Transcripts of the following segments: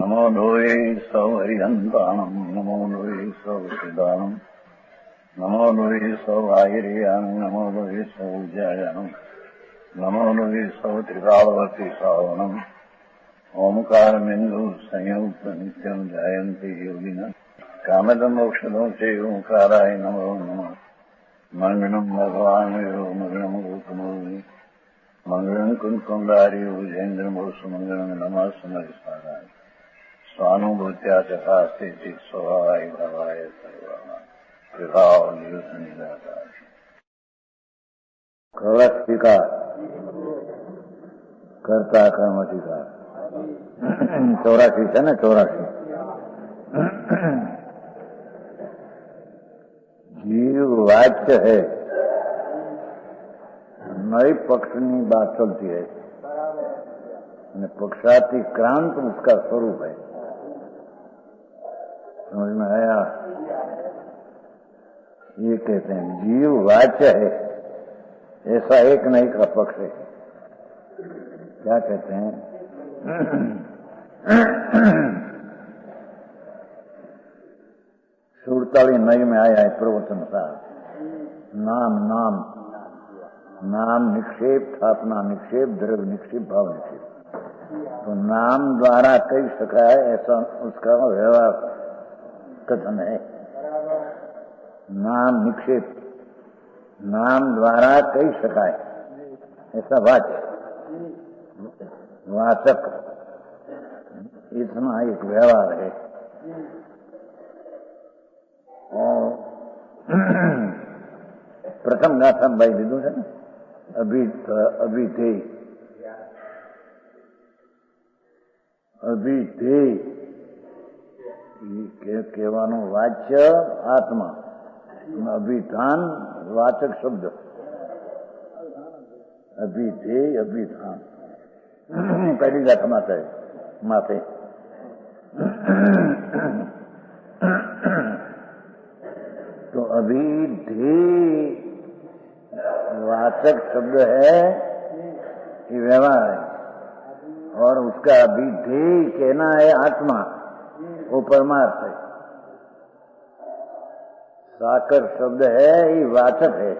नमो लोये सौहरिहन्ताणम् नमो लोये सौहृदानम् नमो लोये सौभागिर्यानम् नमो लोये सौज्यायानम् नमो लोये सौत्रिकालवर्ति सावनम् ओंकारमिन्दु संयुक्त नित्यम् जायन्ति योगिनः कामदम् मोक्षदम् च ओंकाराय नमो नमः मंगलम् भगवान् यो मंगलम् रूपमोहि मंगलम् कुंकुंडारि उजेन्द्रमोसु मंगलम् नमः समरिसाराय स्वानुभूत्या चकास्ते स्वभावाय भवाय सर्वाः कृपावनिदाता कलस्थिकार कर्ता कर्मधिकार 84 છે ને 84 जीव वाच्य है नए पक्ष की बात चलती है पक्षाती क्रांत उसका स्वरूप है। समझ में आया? ये कहते हैं जीव वाच्य है ऐसा एक नहीं का पक्ष है। क्या कहते हैं? सुरताली नई में आया है प्रवचन साहब नाम नाम नाम निक्षेप स्थापना निक्षेप द्रव्य निक्षेप भाव निक्षेप। तो नाम द्वारा कह सका है ऐसा उसका व्यवहार कथन है। नाम निक्षेप नाम द्वारा कह सका है ऐसा वाचक इतना एक व्यवहार है। और प्रथम गाथा में भाई લીધું છે ને અભિધેય કહેવાનું વાચ્ય આત્મા અભિધાન વાચક શબ્દ અભિધેય અભિધાન પહેલી ગાથા માથે तो अभिधेय वाचक शब्द है ये व्यवहार है और उसका अभिधेय कहना है आत्मा वो परमार्थ है। साकर शब्द है ये वाचक है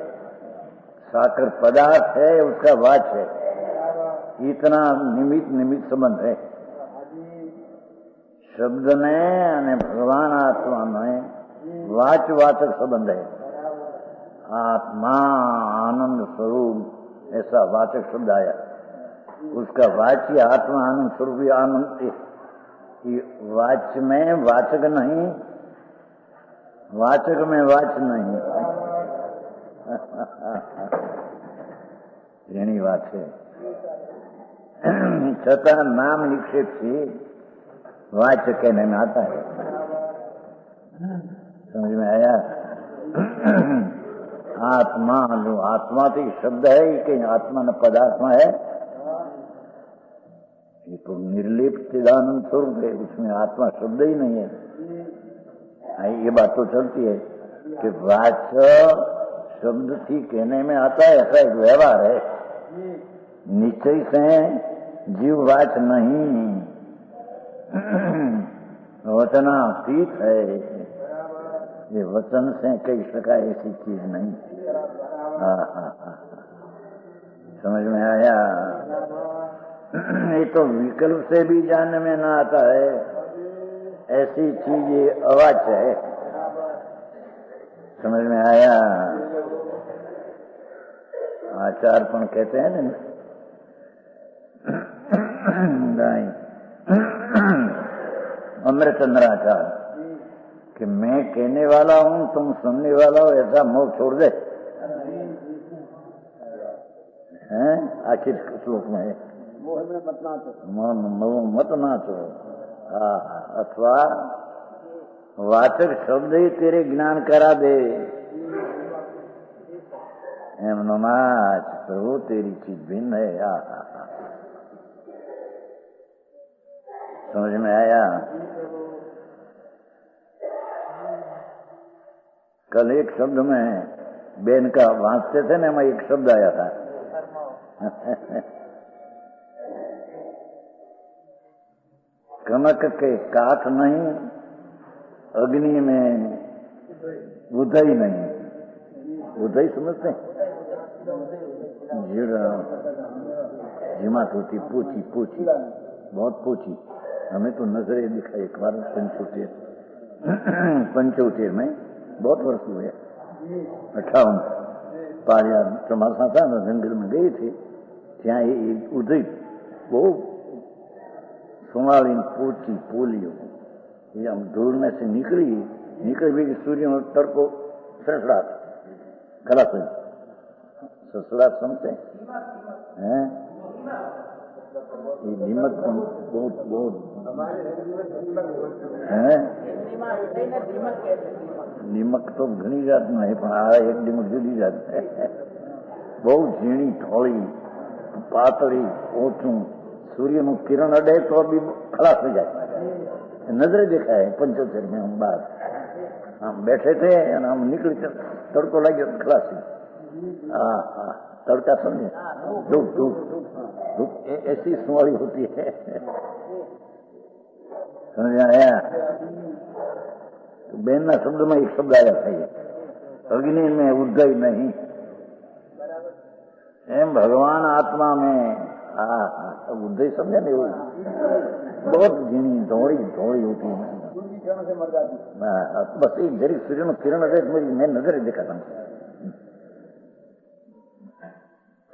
साकर पदार्थ है उसका वाच है। इतना निमित्त संबंध है शब्द ने અને ભગવાન આત્મા ને वाचक संबंध है। आत्मा आनंद स्वरूप ऐसा वाचक शब्द आया उसका वाच्य आत्मा आनंद स्वरूप आनंद वाच में वाचक नहीं वाचक में वाच नहीं एनी बात है। छता नाम निक्षेप से वाच्य कहने में आता है। समझ में आया? आत्मा जो आत्मा तो शब्द है ये कहीं आत्मा न पदार्थ में है ये तो निर्लेप चिदानंद स्वरूप है उसमें आत्मा शब्द ही नहीं है। ये बात तो चलती है कि वाच्य शब्द थी कहने में आता है ऐसा एक व्यवहार है। निश्चय से जीव वाच नहीं वचनातीत है। ये वचन से कह सका ऐसी चीज नहीं। समझ में आया? ये तो विकल्प से भी जानने में ना आता है ऐसी चीज ये अवाच्य है। समझ में आया? आचार पण कहते हैं ना अमृतचंद्राचार कि मैं कहने वाला हूं तुम सुनने वाला हो ऐसा मोह छोड़ दे हैं। आखिर श्लोक में मत नाचो अथवा वाचक शब्द ही तेरे ज्ञान करा दे एम नाच प्रभु तेरी चीज भिन्न है। समझ में आया? कल एक शब्द में बेन का वांचते थे ना मैं एक शब्द आया था कनक के काठ नहीं, अग्नि में उदय नहीं। उदय समझते हैं? जिमात होती पूछी पूछी, बहुत पूछी। हमें तो नजरे दिखाई एक बार पंचोतेर में, बहुत वर्ष हुए, 58 पारिया चौमासा था ना, जंगल में गए थे, ત્યાં એ ઉદય બહુ संभाली पूछी पोलियो, ये हम धूल में से निकली भी सूर्य में तड़को सड़सड़ाट खलास हुई। सड़सड़ाट समझते हैं? ये नीमक बहुत है। नीमक तो घनी जात में है, पण आ एक नीमक जुदी जात है। बहुत झीणी थोड़ी पातળી ओछું, सूर्यનું किरण अडे तो भी खलास हो जाए। नजरे देखा है 75 में हम बाहर हम बैठे थे, हम निकली तड़को लगे खलास। हाँ हाँ, तड़का समझे, धूप धूप धूप ऐसी सुवाली होती है। समझ आया? तो बेन ना शब्द में एक शब्द आया था, ये अग्नि में उदय नहीं, एम भगवान आत्मा में उदय समझे नहीं, बहुत झीणी धोड़ी धोड़ी होती है। बस एक जरी सूर्य में किरण है, मेरी मैं नजर देखा था।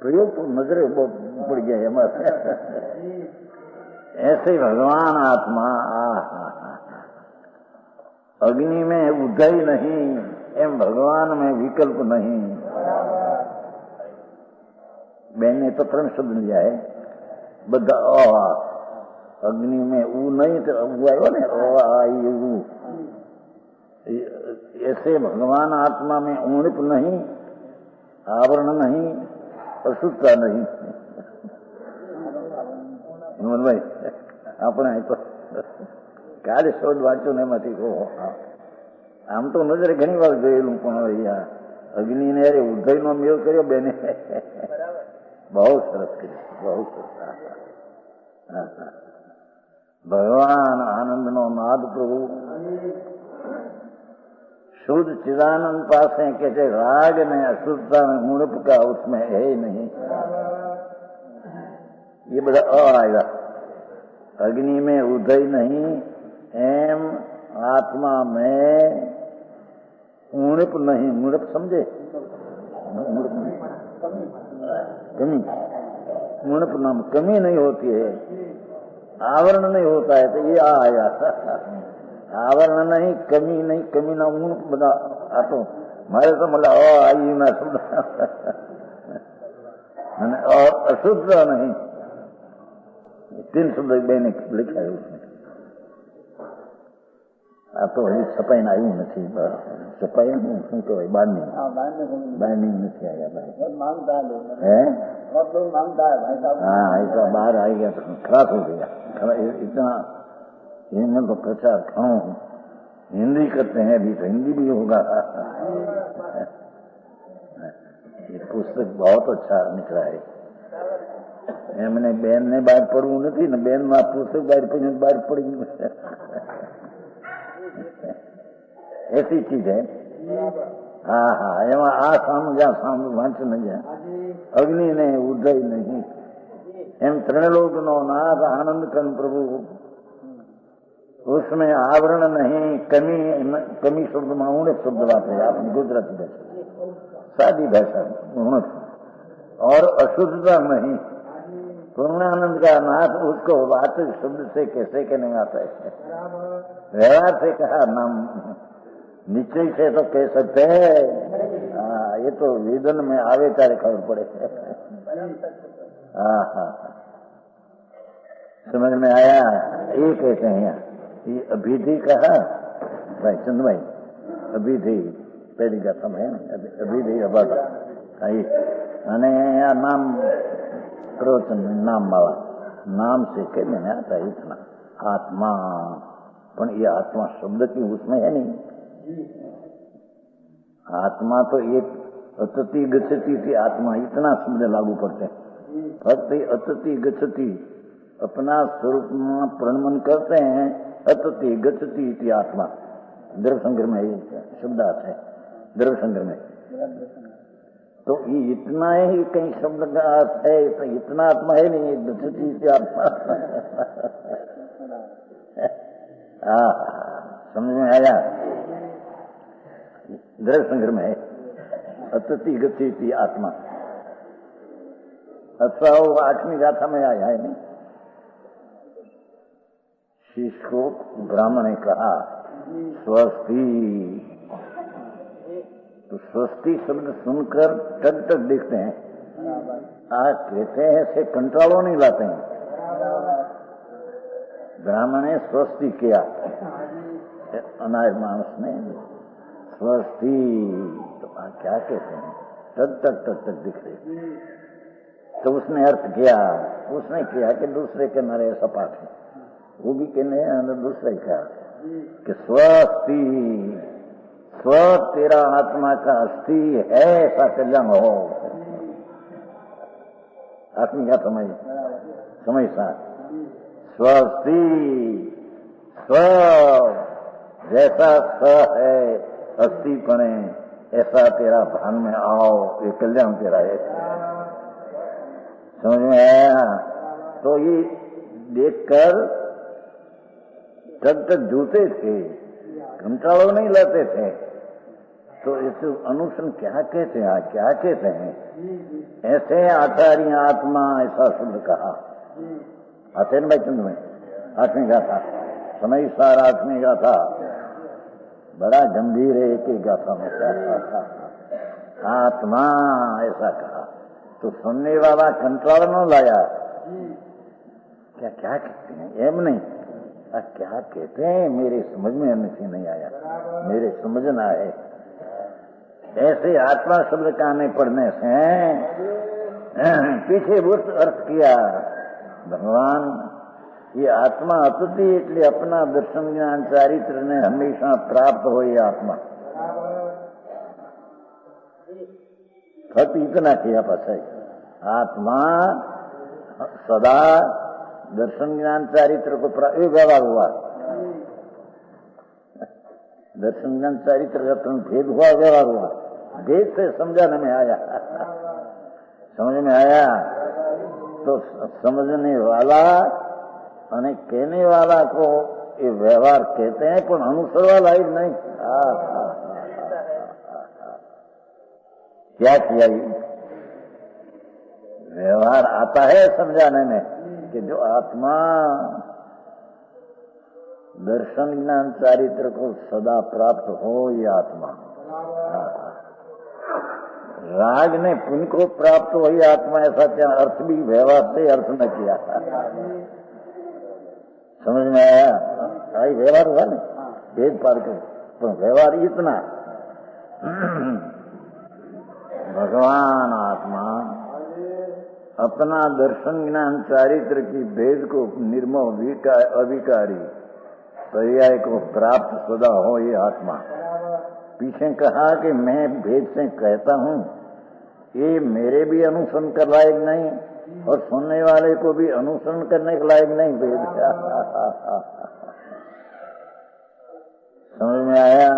प्रयोग तो नजरे बहुत बढ़ गया हमारे। ऐसे भगवान आत्मा अग्नि में उदय नहीं, एम भगवान में विकल्प नहीं। मैंने तो 3 शब्द लिया है, बदा अग्नि में ऊ नहीं तो ऊ आयो ने, ऊ। ऐसे भगवान आत्मा में ऊणिप नहीं, आवरण नहीं, अशुद्धता नहीं। હિમન ભાઈ, આપણે તો કાલે શોધ વાંચ્યો ને એમાંથી કહો, આમ તો નજરે ઘણી વાર જોયેલું, પણ અહીંયા અગ્નિને અરે ઉદયનો મેળ કર્યો બેને, બહુ સરસ કર્યું, બહુ સરસ। ભગવાન આનંદનો નાદ પ્રભુ शुद्ध चिदानंद पास है, कहते राग ने अशुद्धता में उणप का उसमें है ही नहीं। ये बड़ा आएगा, अग्नि में उदय नहीं, एम आत्मा में उणप नहीं। उणप समझे? कमी, उणप नाम कमी नहीं होती है, आवरण नहीं होता है। तो ये आया आवरण नहीं, कमी नहीं, कमी ना ऊन बना आतो मारे तो मतलब आई ना शुद्ध और अशुद्ध नहीं, 3 शब्द बेने लिखा है उसमें। आ तो हજી छपाई ना आयु नहीं, छपाई शू कहवाय 12 नहीं आया भाई, है हाँ, ऐसा बाहर आ गया तो खराब हो गया। इतना इनमें तो प्रचार खाओ, हिंदी करते हैं अभी, तो हिंदी भी होगा। ये पुस्तक बहुत अच्छा निकला है। एमने बेन ने बहार पढ़वू नहीं ने, बेन में पुस्तक बहार पड़ी ऐसी चीज है। हाँ हाँ, एवं आ सामू जा सामू वांच न जा, अग्नि ने उदय नहीं, एम त्रिलोक नो नाथ आनंद कन प्रभु, उसमें आवरण नहीं, कमी कमी शब्द में उणप शब्द वापरे अपनी गुजराती भाषा, सादी भाषा उणप, और अशुद्धता नहीं। पूर्णानंद का नाथ उसको वाचक शब्द से कैसे कहने आता है? व्यवहार से कहा, नाम निश्चय से तो कह सकते हैं, ये तो वेदन में आवे तारे खबर पड़े। हाँ हाँ, समझ में आया? ये कहते हैं ये अभिधि कहा भाई चंद भाई, अभिधि पहली गाथा में अभिधि अबाधा आई, અને આ નામ પ્રવચન નામ वाला नाम से कहने में आता है इतना आत्मा, पर ये आत्मा शब्द की उसमें है नहीं। आत्मा तो एक अतति गच्छति थी आत्मा, इतना शब्द लागू पड़ते हैं। फक्त अतति गच्छति अपना स्वरूप में प्रणमन करते हैं, अतति गति इति आत्मा। द्रव्य संग्रह में शब्द आता है, द्रव्य संग्रह में। तो ये इतना ही कहीं शब्द का अर्थ है, तो इतना आत्मा है नहीं, गति इति आत्मा। समझ में आया? द्रव्य संग्रह में है अतति गति इति आत्मा। अथवा वो 8वीं गाथा में आया है नहीं। शिष्य को ब्राह्मण ने कहा स्वस्ति, तो स्वस्ति शब्द सुनकर टक टक देखते हैं, कहते हैं ऐसे कंट्रोल नहीं लाते हैं। ब्राह्मण ने स्वस्ति किया, अनाज मानस ने स्वस्ति, तो क्या कहते हैं, टक टक टक टक दिख रहे। तो उसने अर्थ किया, उसने किया कि दूसरे के नारे ऐसा पाठ है, वो भी कहने दूसरे का कि स्वस्ति, स्व तेरा आत्मा का अस्थि है, ऐसा कल्याण हो। आत्मी का समझ सा स्वस्ति, स्व जैसा स है अस्थि पणे, ऐसा तेरा भान में आओ, ये कल्याण तेरा है। समझ में आया? तो ये देखकर जब तक जूते थे, कंटाड़ो नहीं लाते थे, तो इस अनुसरण क्या कहते हैं, क्या कहते हैं? ऐसे आचार्य आत्मा ऐसा शब्द कहा। आते न भाई चंद में 8वीं गाथा, समय सार 8वीं गाथा, बड़ा गंभीर है। एक ही गाथा में क्या था, आत्मा ऐसा कहा, तो सुनने वाला कंट्रोल न लाया। क्या क्या कहते हैं एम नहीं, क्या कहते हैं मेरे समझ में नहीं आया, मेरे समझना है। ऐसे आत्मा शब्द काने पढ़ने से पीछे बहुत अर्थ किया भगवान, ये आत्मा अतुति એટલે अपना दर्शन ज्ञान चारित्र ने हमेशा प्राप्त हो। ये आत्मा फक्त इतना किया पाछा, आत्मा सदा दर्शन ज्ञान चारित्र को ये व्यवहार हुआ। दर्शन ज्ञान चारित्र का भेद हुआ, व्यवहार हुआ, भेद से समझाने में आया। समझ में आया तो समझने वाला और कहने वाला को ये व्यवहार कहते हैं, पर अनुसर वाला ही नहीं। क्या किया? व्यवहार आता है समझाने में कि जो आत्मा दर्शन ज्ञान चारित्र को सदा प्राप्त हो, ये आत्मा राग ने पुण्य को प्राप्त हो, ये आत्मा, ऐसा क्या अर्थ भी व्यवहार से अर्थ न किया। समझ में आया? आई व्यवहार हुआ ना, भेद पार कर, तो व्यवहार इतना भगवान आत्मा अपना दर्शन ज्ञान चारित्र की भेद को निर्मोह अविकारी पर्याय को प्राप्त सदा हो, ये आत्मा। पीछे कहा कि मैं भेद से कहता हूँ, ये मेरे भी अनुसरण कर लायक नहीं और सुनने वाले को भी अनुसरण करने के लायक नहीं भेद। समझ में आया?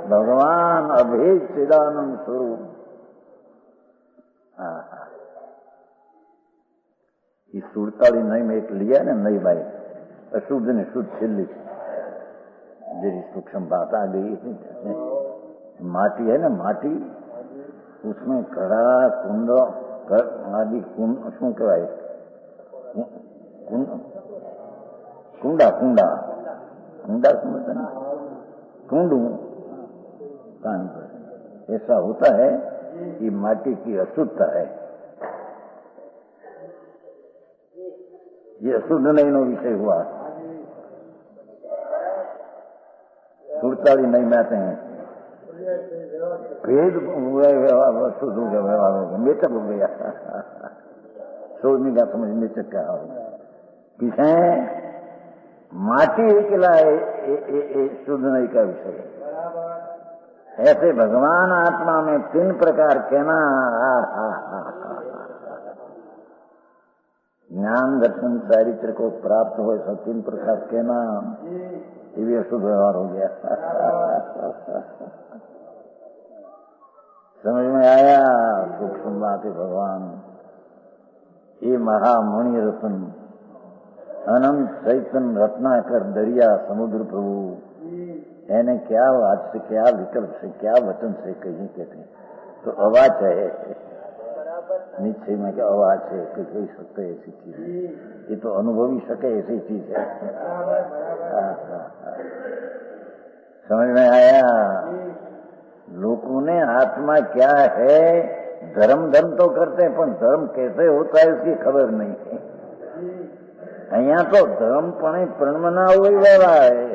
भगवान अभेद चिदानंद स्वरूप। ये सुरताली नई में एक लिया ना, नई बाई अशुद्ध ने शुद्ध छिल्ली, जेरी सूक्ष्म बात आ गई। माटी है ना, माटी, उसमें कड़ा कुंडो आदि શું કહેવાય, कुंडा कुंडा कुंडा समझते हैं, कुंडू पानी पर ऐसा होता है। ये माटी की अशुद्धता है, ये अशुद्ध नहीं नो विषय हुआ। सुरताली नहीं में आते हैं, भेद शुद्ध हो गया, व्यवहार हो गया, मेचक हो गया। 16वीं का समझ मेचक क्या हो पीछे माटी अकेला शुद्ध नहीं का विषय। ऐसे भगवान आत्मा में 3 प्रकार कहना, ज्ञान दर्शन चारित्र को प्राप्त हो, ऐसा 3 प्रकार कहना ये भी अशुभ व्यवहार हो गया। समझ में आया सूक्ष्म बात है भगवान। ये महामुनि रत्न अनंत चैतन्य रत्नाकर दरिया समुद्र प्रभु यानी क्या आज से क्या विकल्प से क्या वचन से कहीं कहते हैं तो आवाज है निश्चय में क्या आवाज है कि कह सकते ऐसी चीज, ये तो अनुभवी सके ऐसी चीज है। समझ में आया। लोगों ने आत्मा क्या है धर्म तो करते हैं पर धर्म कैसे होता है उसकी खबर नहीं है। અહીંયા તો ધર્મપણે પ્रणमना हुई व्यवहार है।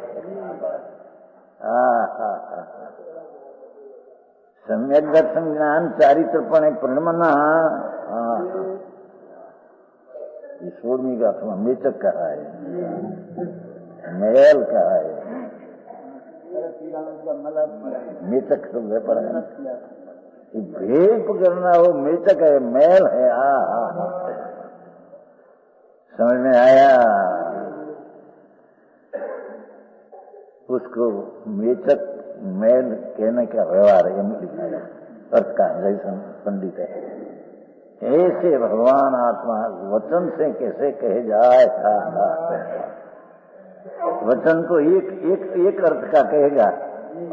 सम्यक दर्शन ज्ञान चारित्रपणे प्रणमना ये 16वीं गाथा में मेचक कहा है, मैल कहा है। मेचक शब्द है पर भेप करना वो मेचक है, मैल है। समझ में आया। उसको मेचक मैल कहने का व्यवहार है लिखा अर्थ का जैसा पंडित है। ऐसे भगवान आत्मा वचन से कैसे कहे जाए। वचन तो एक अर्थ का कहेगा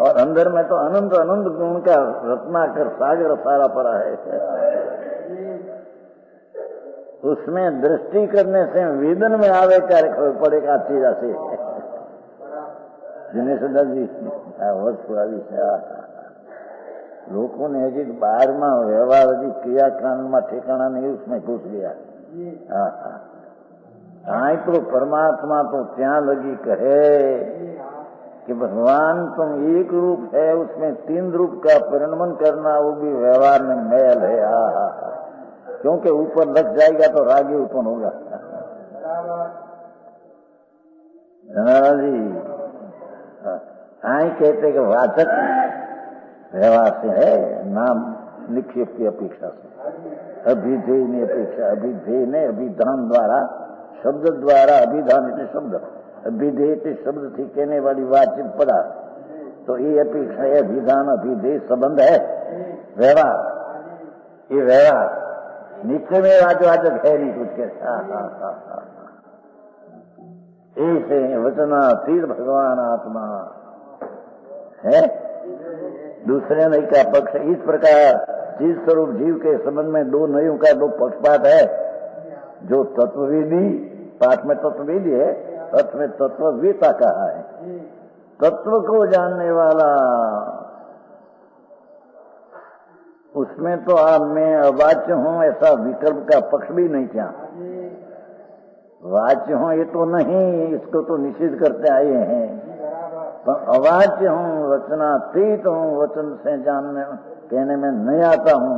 और अंदर में तो अनंत अनंत गुण का रत्नाकर सागर सारा पड़ा है। उसमें दृष्टि करने से वेदन में आवे कार्य खबर पड़ेगा चीज से दिनेश जी लोगों ने हजी 12वां व्यवहार हजी क्रियाकांड में ठिकाना नहीं उसमें घुस गया। तो परमात्मा तो क्या लगी कहे कि भगवान तुम एक रूप है उसमें 3 रूप का परिणमन करना वो भी व्यवहार में मैल है। क्योंकि ऊपर लग जाएगा तो रागी उत्पन्न होगा। जी आई कहते कि वाचक व्यवहार से है नाम निक्षेप की अपेक्षा से अभिधेय ने अपेक्षा अभिधेय ने अभिधान द्वारा शब्द द्वारा अभिधान इतने शब्द अभिधेय के शब्द थी कहने वाली बातचीत पड़ा तो ये अपेक्षा है अभिधान अभिधेय संबंध है व्यवहार। ये व्यवहार नीचे में वाचक है नहीं कुछ के। ऐसे वचनातीत भगवान आत्मा है। दूसरे नई का पक्ष इस प्रकार चीज स्वरूप जीव के संबंध में 2 नयों का 2 पक्षपात है। जो तत्ववेदी पाठ में तत्ववेदी है अर्थ में तत्ववेता कहा है। तत्व को जानने वाला उसमें तो मैं अवाच्य हूं ऐसा विकल्प का पक्ष भी नहीं था। वाच्य हूं ये तो नहीं, इसको तो निषेध करते आए हैं। पर अवाच्य हूं वचनातीत हूं वचन से जानने कहने में नहीं आता हूं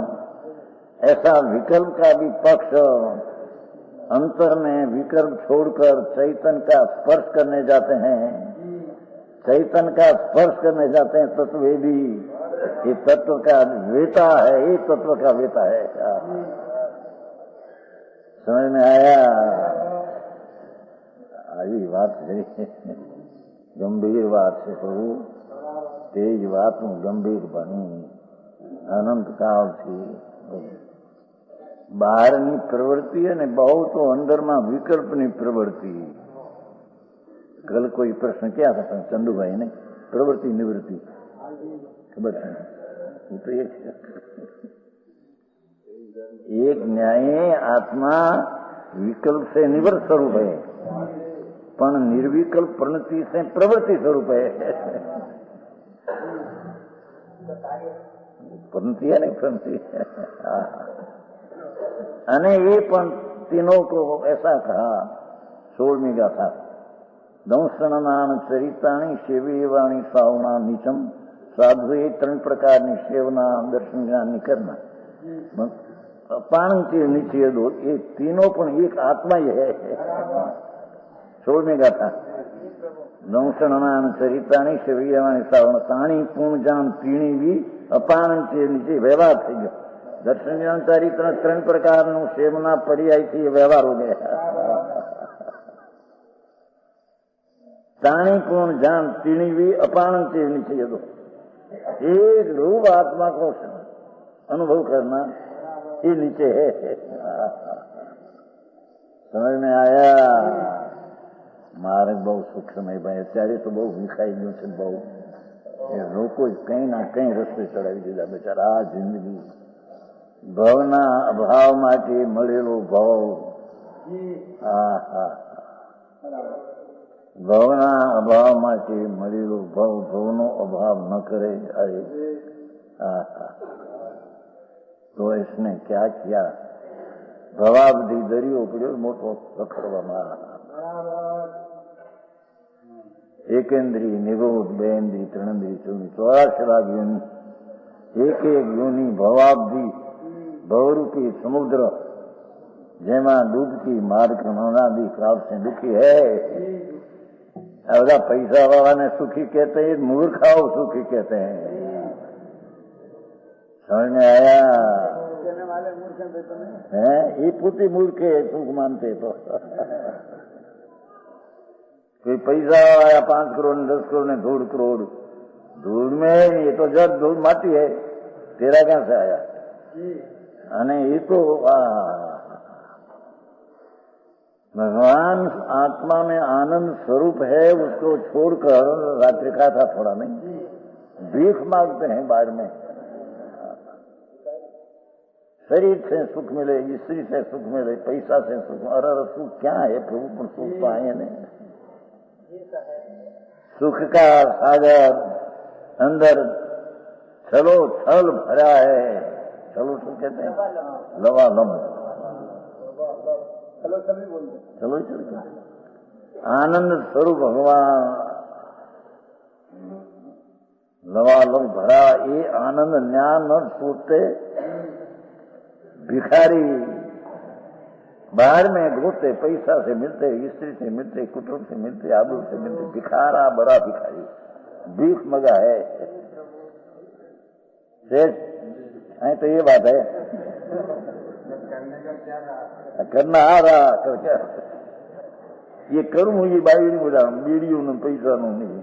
ऐसा विकल्प का भी पक्ष अंतर में विकल्प छोड़कर चैतन्य का स्पर्श करने जाते हैं। चैतन्य का स्पर्श करने जाते हैं तत्ववेदी। ये तत्व का वेता है, ये तत्व का वेता है। समझ में आया। आई बात गंभीर बात से प्रभु तेज बात गंभीर बनी अनंत काल थी। બહારની પ્રવૃત્તિ અને બહુ તો અંદરમાં વિકલ્પની પ્રવૃત્તિ। कल कोई प्रश्न क्या था चंदू भाई ने प्रवृत्ति निवृत्ति खबर है ये तो एक न्याय आत्मा विकल्प से निवृत्त स्वरूप है पण निर्विकल्प प्रवृत्ति से प्रवृत्ति स्वरूप है। प्रवृत्ति है नहीं प्रवृत्ति अने ये पण तीनों को ऐसा कहा 16वीं गाथा दंशनान चरिताणी सेवीवाणी सावना नीचम साधु ये 3 प्रकारनी सेवना दर्शन ज्ञान करना अपान के नीचे दो ये तीनों पण एक आत्मा ही है। 16वीं गाथा दंशनान चरिताणी सेवीवाणी सावना ताणी पूर्ण जान पीणी भी अपान के नीचे व्यवहार थी गयो દર્શન જ્ઞાનચારી ત્રણ પ્રકારનું સેમના પર્યાયથી વ્યવહાર હો ગયા. ताणी कौन जान तीणी भी अपान के नीचे दो. एक रूप आत्मा को अनुभव करना ये नीचे है. समझ में आया? मार्ग बहुत सूक्ष्म है भाई. અત્યારે તો બહુ વિખાઈ ગયું છે. બહુ એ લોકો કઈ ના કઈ રસ્તે ચડાવી દીધા બેચારા. આ જિંદગી ભવના અભાવ માટે મળેલો ભાવ. હા હા, ભવના અભાવ માટે મળેલો ભાવ ભવનો અભાવ ન करे. अरे तो इसने क्या किया? भवाब्दी दरियो पड़ो मोटो रखड़वा. एकेन्द्री निगोद बेन्द्री त्रिनेन्द्री चौनी 84 लाख योनि. एक योनि भवाब्दी भवरूपी समुद्र जेमा डूबती मार्ग नदी प्राप्त से दुखी है. બધા પૈસા વાળાને સુખી कहते हैं, मूर्खाओ सुखी कहते हैं. समझ में आया? है ये पुती मूर्ख है सुख मानते. तो कोई पैसा आया 5 करोड़ 10 करोड़ ने धूल करोड़. धूल में ये तो जब धूल माटी है. तेरा कहां से आया? अने ये तो भगवान आत्मा में आनंद स्वरूप है. उसको छोड़कर रात्रि का था थोड़ा नहीं. भीख मांगते हैं बाहर में. शरीर से सुख मिले, स्त्री से सुख मिले, पैसा से सुख. अरे सुख क्या है प्रभु? पर सुख तो आए नहीं. सुख का सागर अंदर छलो छल भरा है. चलो सुख कहते हैं लवालम. चलो चल आनंद स्वरूप भगवान लवालम भरा. ये आनंद ज्ञान न छूटते. भिखारी बाहर में घूमते, पैसा से मिलते, स्त्री से मिलते, कुटुंब से मिलते, आबरू से मिलते. भिखारा बड़ा भिखारी भीख मगा है. तो ये बात है. करना आ रहा कर क्या ये करूं? ये बाई बोला बीड़ियों ने पैसा नो नहीं.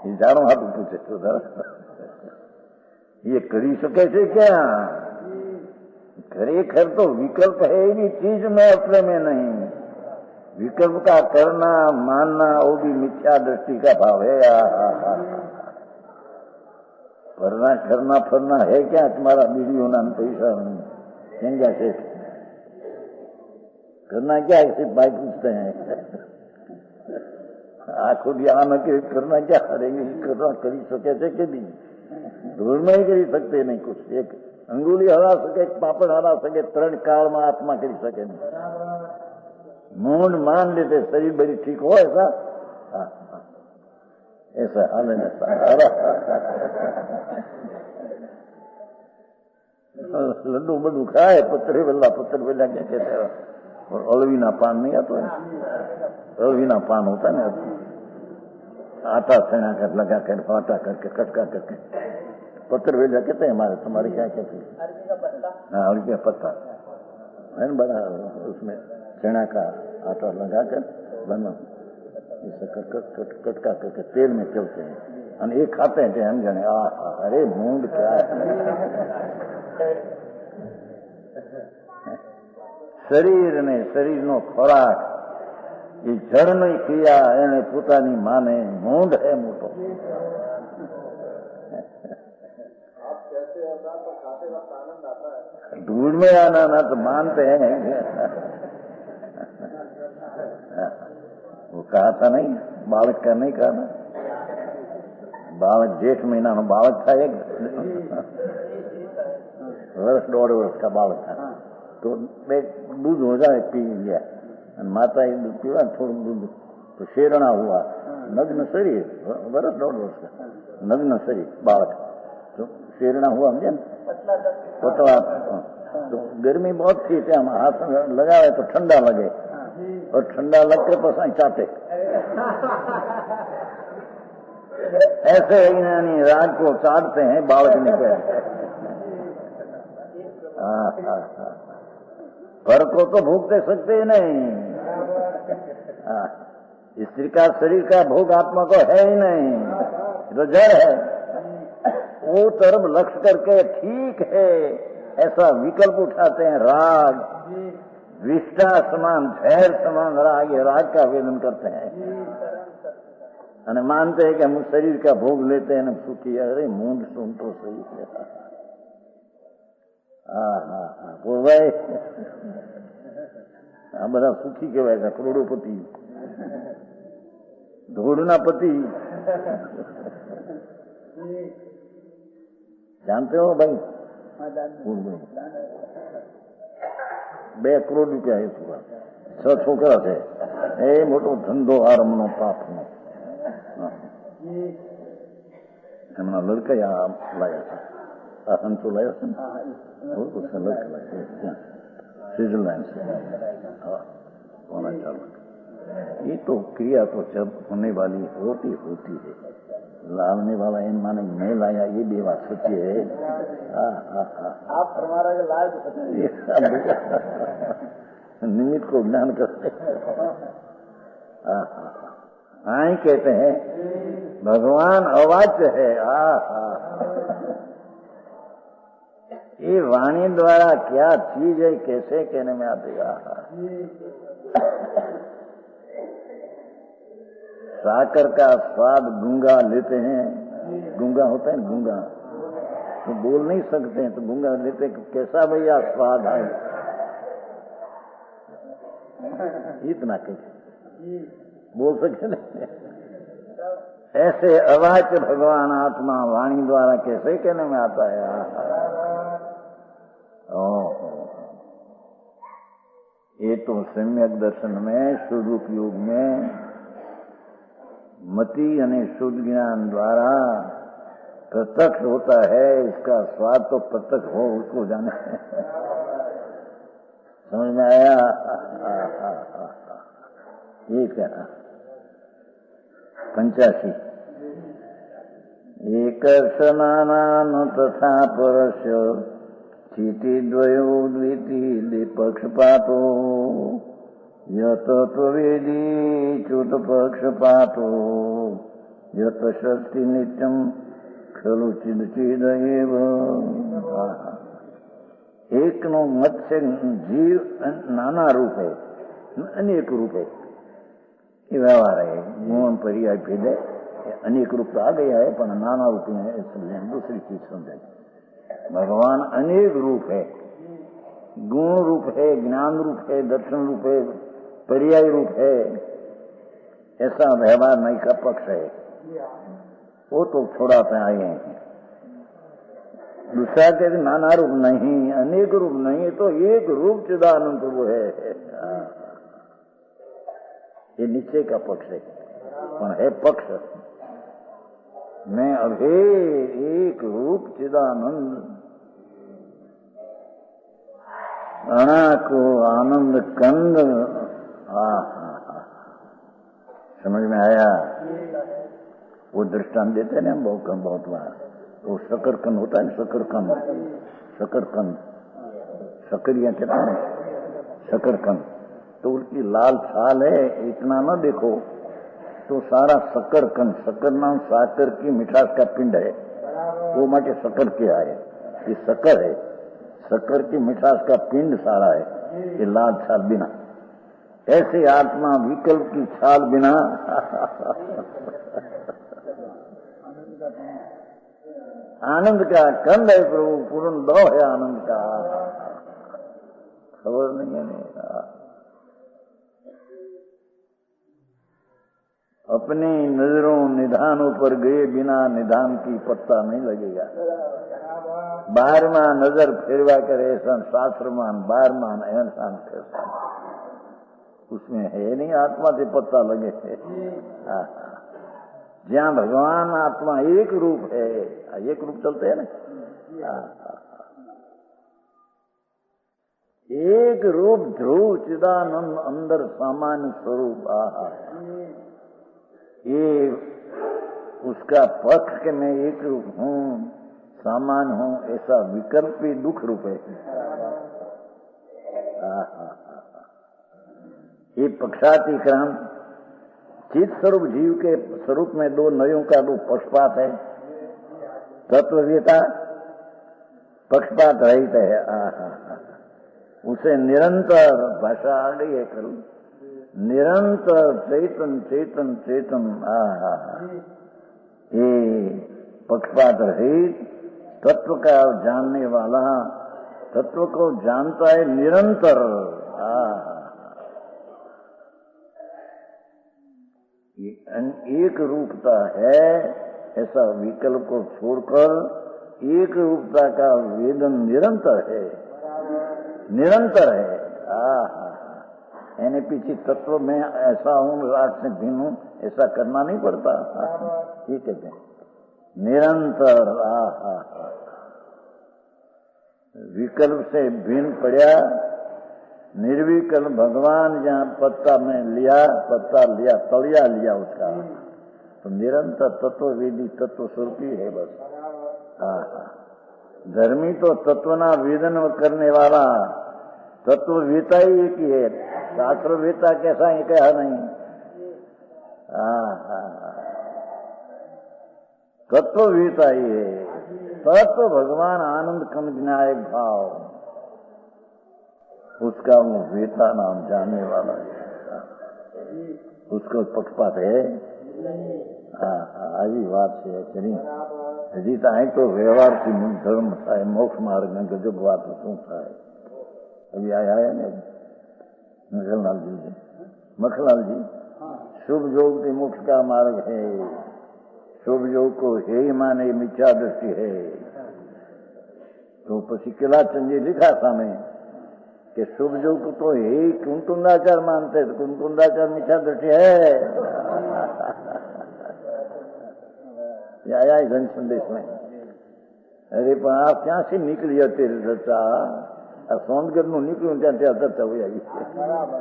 ये जानो हाथ पूछे तो ये करी सके से क्या? खरेखर तो विकल्प है भी चीज में अपने में नहीं. विकल्प का करना मानना वो भी मिथ्या दृष्टि का भाव है. करना करना फरना है क्या तुम्हारा? बीड़ियों ना पैसा नहीं. क्या से करना क्या है? सिर्फ भाई पूछते हैं. आखो ज्ञान के करना क्या करेंगे? करना करी सके थे कि नहीं? धूल में ही करी सकते नहीं कुछ. एक अंगुली हरा सके, एक पापड़ हरा सके, 3 काल में आत्मा करी सके नहीं. मूड मान लेते शरीर बड़ी ठीक हो ऐसा. ऐसा हाल है. लड्डू बड्डू खाए, पत्थर वेला क्या कहते हैं. और अलवीना पान नहीं आता है. अलवीना पान होता है ना, आटा छेना कर लगा कर आटा करके कटका करके पत्थर वेला कहते हैं हमारे. तुम्हारे क्या कहते हैं? हाँ, अरबी का पत्ता है ना बड़ा. उसमें छेना का आटा लगा कर बना कटका करके तेल में चलते हैं. और एक खाते हैं हम जाने. अरे मूंड क्या है? शरीर ने शरीर नो खोराक ये जड़ नहीं किया એને પોતાની માને મૂંડ है मोटो. धूल में आना ना तो मानते हैं. वो कहा था नहीं, बालक का नहीं कहा ना. बालक जेठ महीना में बालक था. एक वर्ष 1.5 वर्ष का बालक था. तो मैं दूध हो जाए पी लिया. माता ये दूध पीवा थोड़ा दूध तो शेरणा हुआ. नग्न शरीर, वर्ष 1.5 वर्ष का नग्न शरीर बालक. तो शेरणा हुआ समझे ना, पतला. तो गर्मी बहुत थी. हम हाथ लगाए तो ठंडा लगे, और ठंडा लगकर पसा चाटे. ऐसे ही राज को चाटते हैं बालक निकले. पर को तो भोग दे सकते ही नहीं। स्त्री का शरीर का भोग आत्मा को है ही नहीं, तो जड़ है। वो तरफ लक्ष्य करके ठीक है ऐसा विकल्प उठाते हैं। राग विष्टा समान, झैर समान राग, ये राग का वेदन करते हैं और मानते हैं कि हम शरीर का भोग लेते हैं ना सुखी। अरे मूंद सुन तो सही है। वो भाई આ બધા સુખી કહેવાય છે, કરોડોપતિ, ધોળના પતિ। जानते हो भाई? 2 કરોડ રૂપિયા એ પૂરા, 6 છોકરા છે, એ મોટો ધંધો આરંભનો પાપનો। એમના લડકા લાયા છે, આ સંતો લાયા છે ને, બહુ લડકા લાયા स्विट्जरलैंड से। हाँ, होना चालू। ये तो क्रिया तो जब होने वाली होती है, लाने वाला इन माने मैं लाया, ये भी बात सच्ची है। आप हमारा निमित्त को ज्ञान करते हाँ कहते हैं भगवान अवाच्य है। ये वाणी द्वारा क्या चीज है, कैसे कहने में आती है। साकर का स्वाद गूंगा लेते हैं, गूंगा होता है ना, गूंगा तो बोल नहीं सकते हैं, तो गूंगा लेते कैसा भैया स्वाद है, इतना कैसे बोल सकते नहीं। ऐसे अवाच्य भगवान आत्मा वाणी द्वारा कैसे कहने में आता है। ये तो सम्यक दर्शन में स्वरूप योग में मति यानी शुद्ध ज्ञान द्वारा प्रत्यक्ष होता है। इसका स्वाद तो प्रत्यक्ष हो उसको जाने। समझ में आया? ये क्या 85 एक सनानान तथा परस्य चितिद्वयो द्वितीय पक्षपातो यत त्वेदी च्युत पक्षपातो यत शक्ति नित्यम खलु चिद एव। एक नो मत्स्य जीव नाना रूप है, अनेक रूप है, ये व्यवहार है। गुण पर्याय भेद है, अनेक रूप तो आ गया है पर नाना रूप है, इसलिए दूसरी चीज समझाई। भगवान अनेक रूप है, गुण रूप है, ज्ञान रूप है, दर्शन रूप है, पर्याय रूप है। ऐसा व्यवहार नहीं का पक्ष है, वो तो छोड़ाते आए हैं। दूसरा कहते नाना रूप नहीं, अनेक रूप नहीं, तो एक रूप चिदानंद वो है। ये निश्चय का पक्ष है, पर है पक्ष मैं अभे एक रूप चिदानंद अणा को आनंद कंद। समझ में आया? वो दृष्टांत देते ना बहुत बार, वो शकरकंद होता है, शकरकंद शकरिया कहते हैं शकरकंद। तो उसकी लाल छाल है, इतना न देखो तो सारा शकरकंद, शक्कर नाम साकर की मिठास का पिंड है, वो माटे शक्कर के आए, ये शक्कर है, शक्कर की मिठास का पिंड सारा है, ये लाल छाल बिना। ऐसे आत्मा विकल्प की छाल बिना आनंद का कंद है प्रभु, पूर्ण दो है आनंद का। खबर नहीं है मेरा। अपनी नजरों निधानों पर गए बिना निधान की पत्ता नहीं लगेगा। 12वां नजर फेरवा करे ऐसा शास्त्रमान 12वां एहसान करता, उसमें है नहीं आत्मा से पत्ता लगे। जहाँ भगवान आत्मा एक रूप है, एक रूप चलते हैं ना, एक रूप ध्रुव चिदानंद अंदर सामान्य स्वरूप। ये उसका पक्ष के मैं एक रूप हूँ, सामान हो ऐसा विकल्प ही दुख रूप है। ये पक्षातीकरण चित स्वरूप जीव के स्वरूप में दो नयों का दो पक्षपात है। तत्ववेता पक्षपात रहित है। उसे निरंतर भाषा आ गई है कल, निरंतर चेतन चेतन चेतन। ये पक्षपात रहित तत्व का जानने वाला तत्व को जानता है निरंतर। ये एक रूपता है, ऐसा विकल्प को छोड़कर एक रूपता का वेदन निरंतर है, निरंतर है। यानी पीछे तत्व में ऐसा हूं, रात से भिन्न हूं, ऐसा करना नहीं पड़ता। ये कहते हैं निरंतर। विकल्प से भिन्न पड़ा निर्विकल्प भगवान जहाँ पत्ता में लिया, पत्ता लिया, तलिया लिया उसका, तो निरंतर तत्ववेदी तत्व स्वरूपी है बस। धर्मी तो तत्वना वेदन करने वाला तत्ववेता ही एक ही है, शास्त्रवेता कैसा ही कहा नहीं। तत्ववेता ही है। तत्व भगवान आनंद कम विनायक भाव, उसका वो वेता नाम जानने वाला है, उसको पक्षपात है। આવી વાત છે ખરી। હજી તો અહીં તો વ્યવહારથી ધર્મ થાય, મોક્ષ માર્ગ ને ગજબ વાત શું થાય। अभी आया है ना मखनलाल जी, शुभ योग के मोक्ष का मार्ग है। शुभ योग को हे ही माने मिथ्या दृष्टि है। तो पसी किलाचंद जी लिखा सामे कि शुभ योग तो हे कुंकुंदाचार मानते, तो कुंकुंदाचार मिथ्या दृष्टि है। आया है घन संदेश में। अरे पर आप क्या से निकली तेरे रचा सोनगढ़ નું નીકળ્યું ત્યાં ત્યાં ચર્ચા હોય આવી,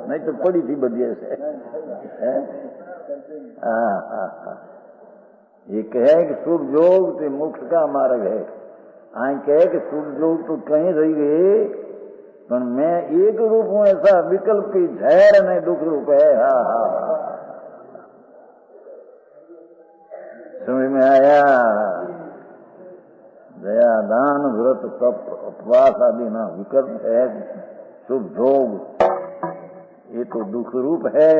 નહીં તો પડી થી બધી હશે। ये कहे कि शुभ योग तो मोक्ष का मार्ग है। आई कहे कि शुभ योग तो कहीं रही गए, पर मैं एक रूप हूं ऐसा विकल्प की झैर नहीं दुख रूप है। समझ में आया। दया दान व्रत तप उपवास आदि ना विकल्प है। शुभ भोग ये तो दुख रूप है,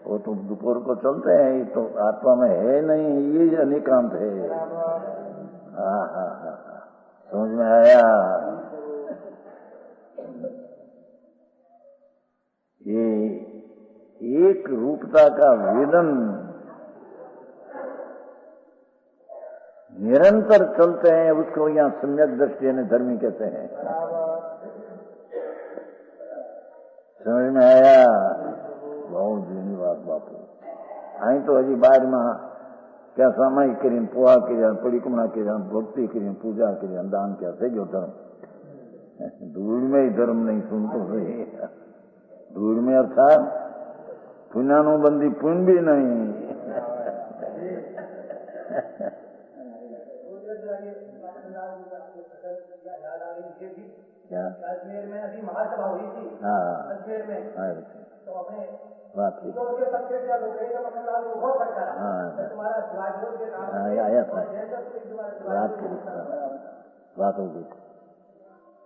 वो तो दुपोर को चलते हैं, ये तो आत्मा में है नहीं, ये अनिकांत है। समझ में आया। ये एक रूपता का वेदन निरंतर चलते हैं, उसको यहाँ सम्यक दृष्टि यानी धर्मी कहते हैं। समझ में आया। बहुत जूनी बात बापू। आई तो हजी बार में क्या सामायिक करीन पोहा कर परिक्रमा कर भक्ति कर पूजा कर दान क्या थे जो धर्म। धूल में ही धर्म नहीं सुनते सही। धूल में अर्थात पुण्यानु बंदी पुण्य भी नहीं। क्या अजमेर में अभी महासभा हुई थी। अजमेर में तो अपने बात की आया था बात होगी।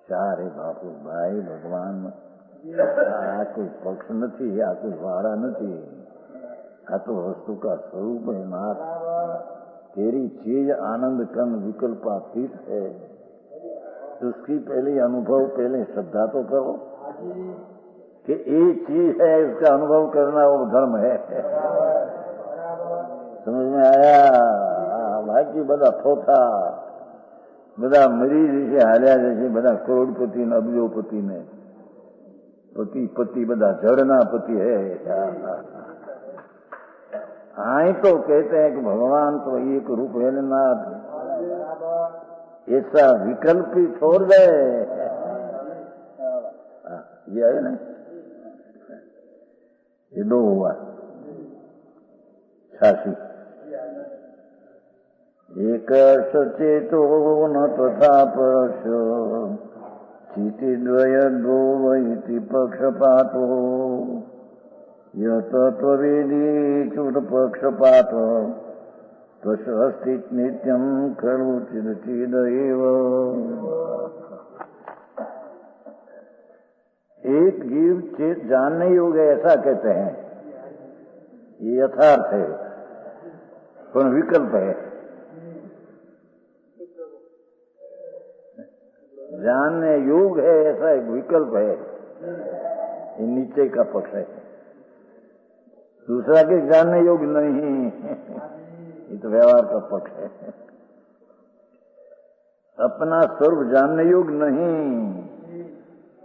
सारे बापू भाई भगवान आ कोई पक्ष नहीं, आ कोई वाड़ा नहीं, आ तो वस्तु का स्वरूप है। नाथ तेरी चीज आनंद कन विकल्पातीत है। उसकी पहले अनुभव, पहले श्रद्धा तो करो कि एक चीज है, इसका अनुभव करना वो धर्म है। समझ में आया। बाकी बधा थोथा बधा मरीज जैसे हाल्या जैसे बधा करोड़पति ने अब्जोपति ने पति पति बधा जड़ना पति है। आई तो कहते हैं कि भगवान तो एक रूप है ना, ऐसा विकल्प ही छोड़ दे। ये है ना, ये दो हुआ 86। एक सचेतो न तथा परशो चितिद्वय द्वो इति पक्षपातो यतत्ववेदी च्युतपक्षपातो तस्ति नित्यं खलु चिदचिदेव। एक जीव चेत जानने योग्य ऐसा कहते हैं, ये यथार्थ है पर विकल्प है। जानने योग्य है ऐसा एक विकल्प है, ये नीचे का पक्ष है। दूसरा के जानने योग्य नहीं, ये तो व्यवहार का पक्ष है। अपना स्वरूप जानने योग्य नहीं,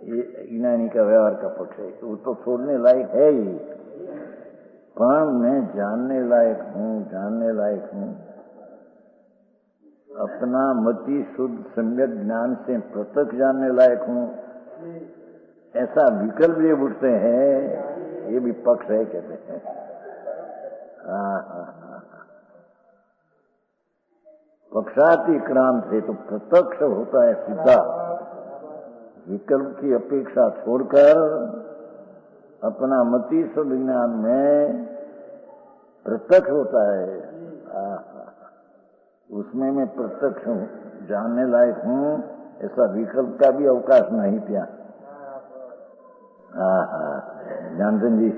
ये ज्ञानी का व्यवहार का पक्ष है। वो तो छोड़ने लायक है ही, पर मैं जानने लायक हूँ, जानने लायक हूँ। अपना मति शुद्ध सम्यक ज्ञान से पृथक जानने लायक हूँ, ऐसा विकल्प ये उठते हैं, ये भी पक्ष है कहते हैं। पक्षाति क्रांत है तो प्रत्यक्ष होता है सीधा। विकल्प की अपेक्षा छोड़कर अपना मति शुद्ध ज्ञान में प्रत्यक्ष होता है। उसमें मैं प्रत्यक्ष हूँ, जानने लायक हूँ, ऐसा विकल्प का भी अवकाश नहीं था। जानते जी,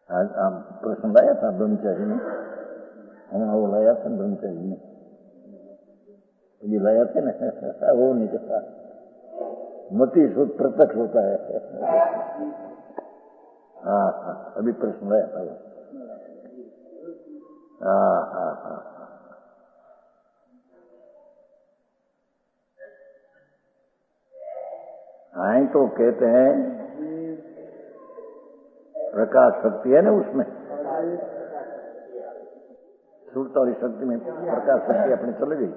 आज आप प्रश्न लाया था ब्रह्मचारी ने, हमारा वो लाया था ब्रह्मचारी ने, ये लाया थे ना, वो नहीं कहता मति शुद्ध प्रत्यक्ष होता है। अभी प्रश्न लाया था वो। तो कहते हैं प्रकाश शक्ति है ना, उसमें सुरता वाली शक्ति में प्रकाश शक्ति अपने चले गई।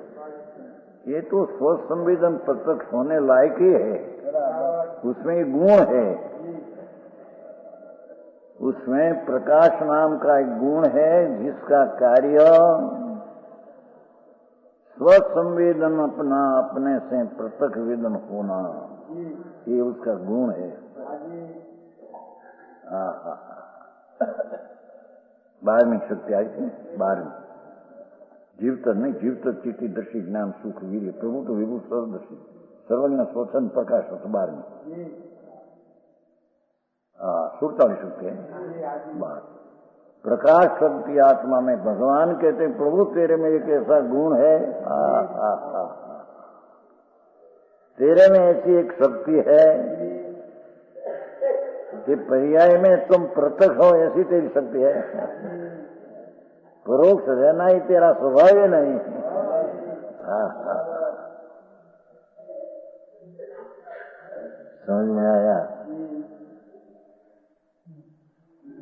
ये तो स्वसंवेदन प्रत्यक्ष होने लायक ही है, उसमें गुण है। उसमें प्रकाश नाम का एक गुण है जिसका कार्य स्वसंवेदन, अपना अपने से प्रत्यक्ष वेदन होना, ये उसका गुण है। बारहवीं शक्ति आई थी, 12वीं जीवतर नहीं, जीवतर चिति दर्शी ज्ञान सुख वीर्य प्रभु तो विभु सर्वदर्शी सर्वज्ञ स्वच्छंद प्रकाश हो, तो 12वीं सुरता वाली शक्ति है। प्रकाश शक्ति आत्मा में भगवान कहते हैं प्रभु तेरे में एक ऐसा गुण है, तेरे में ऐसी एक शक्ति है कि पर्याय में तुम पृथक हो, ऐसी तेरी शक्ति है। परोक्ष रहना ही तेरा स्वभाव ही नहीं। समझ में आया?